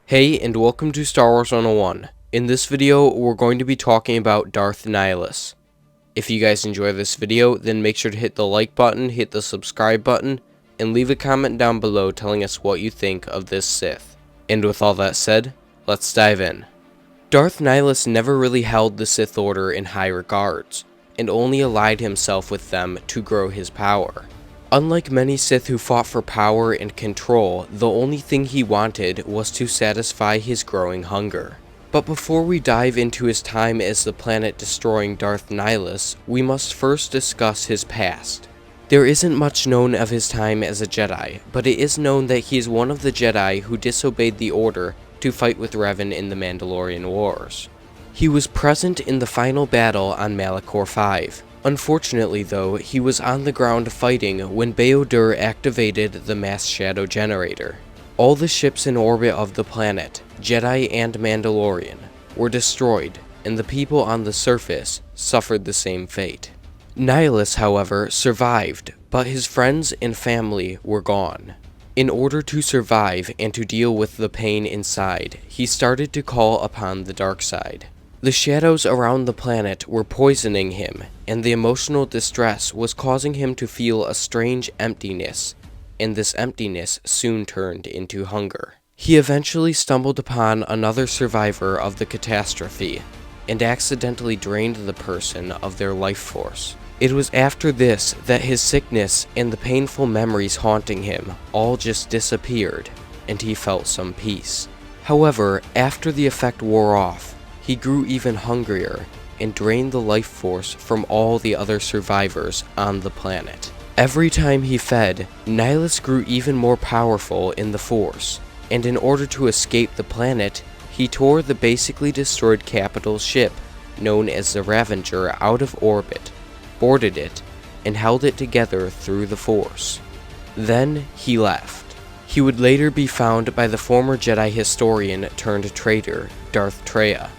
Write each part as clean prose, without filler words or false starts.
Hey, and welcome to Star Wars 101. In this video, we're going to be talking about Darth Nihilus. If you guys enjoy this video, then make sure to hit the like button, hit the subscribe button, and leave a comment down below telling us what you think of this Sith. And with all that said, let's dive in. Darth Nihilus never really held the Sith Order in high regards, and only allied himself with them to grow his power. Unlike many Sith who fought for power and control, the only thing he wanted was to satisfy his growing hunger. But before we dive into his time as the planet-destroying Darth Nihilus, we must first discuss his past. There isn't much known of his time as a Jedi, but it is known that he is one of the Jedi who disobeyed the Order to fight with Revan in the Mandalorian Wars. He was present in the final battle on Malachor V. Unfortunately though, he was on the ground fighting when Bao-Dur activated the mass shadow generator. All the ships in orbit of the planet, Jedi and Mandalorian, were destroyed, and the people on the surface suffered the same fate. Nihilus, however, survived, but his friends and family were gone. In order to survive and to deal with the pain inside, he started to call upon the dark side. The shadows around the planet were poisoning him, and the emotional distress was causing him to feel a strange emptiness, and this emptiness soon turned into hunger. He eventually stumbled upon another survivor of the catastrophe, and accidentally drained the person of their life force. It was after this that his sickness and the painful memories haunting him all just disappeared, and he felt some peace. However, after the effect wore off, he grew even hungrier and drained the life force from all the other survivors on the planet. Every time he fed, Nihilus grew even more powerful in the Force, and in order to escape the planet, he tore the basically destroyed capital ship, known as the Ravager, out of orbit, boarded it, and held it together through the Force. Then he left. He would later be found by the former Jedi historian turned traitor, Darth Traya,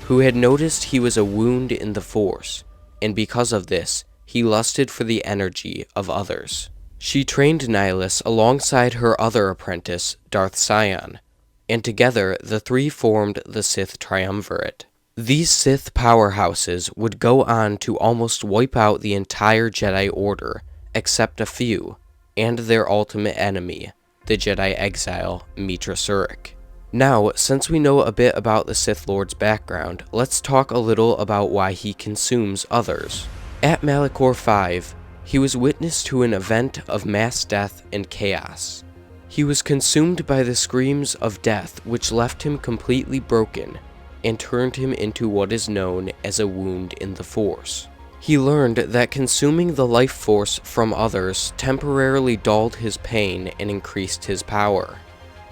who had noticed he was a wound in the Force, and because of this, he lusted for the energy of others. She trained Nihilus alongside her other apprentice, Darth Sion, and together the three formed the Sith Triumvirate. These Sith powerhouses would go on to almost wipe out the entire Jedi Order, except a few, and their ultimate enemy, the Jedi exile Meetra Surik. Now, since we know a bit about the Sith Lord's background, let's talk a little about why he consumes others. At Malachor V, he was witness to an event of mass death and chaos. He was consumed by the screams of death which left him completely broken and turned him into what is known as a wound in the Force. He learned that consuming the life force from others temporarily dulled his pain and increased his power.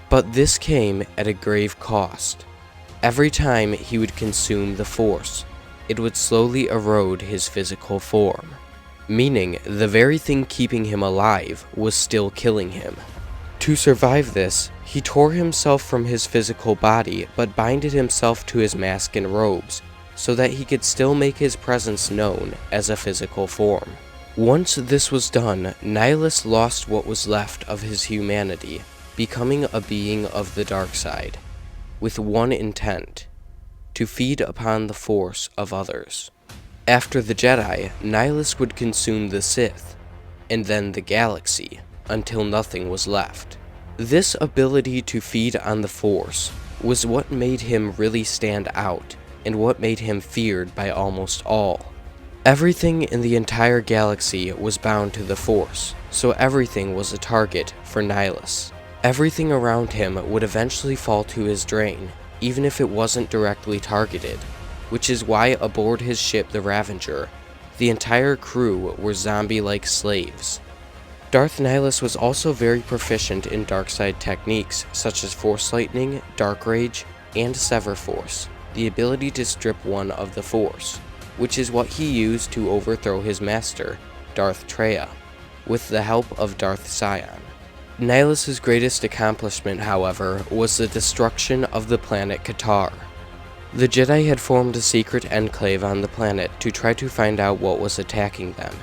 But this came at a grave cost. Every time he would consume the Force, it would slowly erode his physical form, meaning the very thing keeping him alive was still killing him. To survive this, he tore himself from his physical body but binded himself to his mask and robes, so that he could still make his presence known as a physical form. Once this was done, Nihilus lost what was left of his humanity, becoming a being of the dark side, with one intent: to feed upon the force of others. After the Jedi, Nihilus would consume the Sith, and then the galaxy, until nothing was left. This ability to feed on the Force was what made him really stand out, and what made him feared by almost all. Everything in the entire galaxy was bound to the Force, so everything was a target for Nihilus. Everything around him would eventually fall to his drain, even if it wasn't directly targeted, which is why aboard his ship the Ravager, the entire crew were zombie-like slaves. Darth Nihilus was also very proficient in dark side techniques such as Force Lightning, Dark Rage, and Sever Force, the ability to strip one of the Force, which is what he used to overthrow his master, Darth Traya, with the help of Darth Sion. Nihilus's greatest accomplishment, however, was the destruction of the planet Katarr. The Jedi had formed a secret enclave on the planet to try to find out what was attacking them,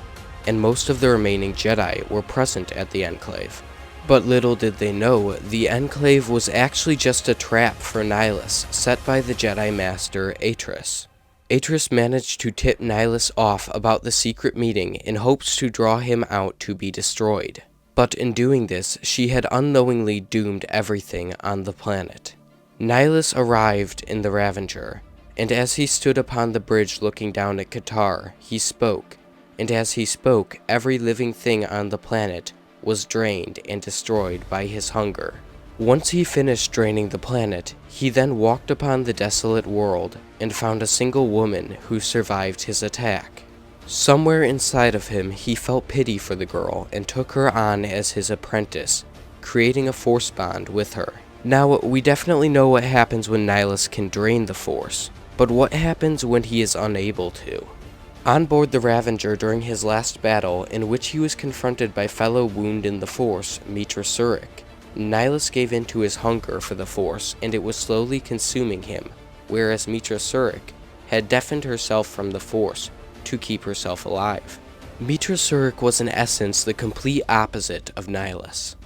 and most of the remaining Jedi were present at the enclave. But little did they know, the Enclave was actually just a trap for Nihilus set by the Jedi Master Atris. Atris managed to tip Nihilus off about the secret meeting in hopes to draw him out to be destroyed. But in doing this, she had unknowingly doomed everything on the planet. Nihilus arrived in the Ravager, and as he stood upon the bridge looking down at Katarr, he spoke, and as he spoke, every living thing on the planet was drained and destroyed by his hunger. Once he finished draining the planet, he then walked upon the desolate world and found a single woman who survived his attack. Somewhere inside of him, he felt pity for the girl and took her on as his apprentice, creating a force bond with her. Now, we definitely know what happens when Nihilus can drain the force, but what happens when he is unable to? On board the Ravager during his last battle, in which he was confronted by fellow wound in the force, Meetra Surik, Nihilus gave in to his hunger for the force and it was slowly consuming him, whereas Meetra Surik had deafened herself from the force to keep herself alive. Meetra Surik was in essence the complete opposite of Nihilus.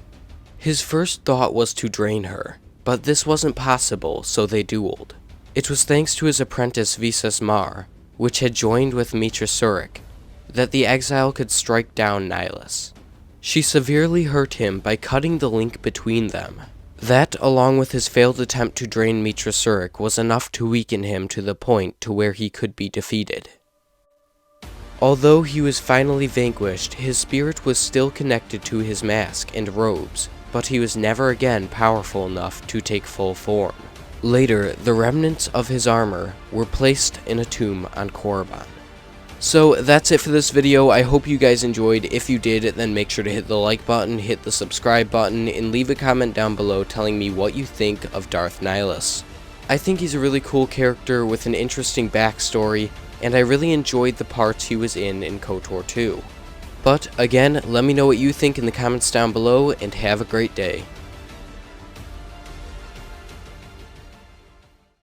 His first thought was to drain her, but this wasn't possible, so they dueled. It was thanks to his apprentice Visas Mar, which had joined with Meetra Surik, that the exile could strike down Nihilus. She severely hurt him by cutting the link between them. That, along with his failed attempt to drain Meetra Surik, was enough to weaken him to the point to where he could be defeated. Although he was finally vanquished, his spirit was still connected to his mask and robes, but he was never again powerful enough to take full form. Later, the remnants of his armor were placed in a tomb on Korriban. So that's it for this video. I hope you guys enjoyed. If you did, then make sure to hit the like button, hit the subscribe button, and leave a comment down below telling me what you think of Darth Nihilus. I think he's a really cool character with an interesting backstory, and I really enjoyed the parts he was in KOTOR 2. But again, let me know what you think in the comments down below, and have a great day.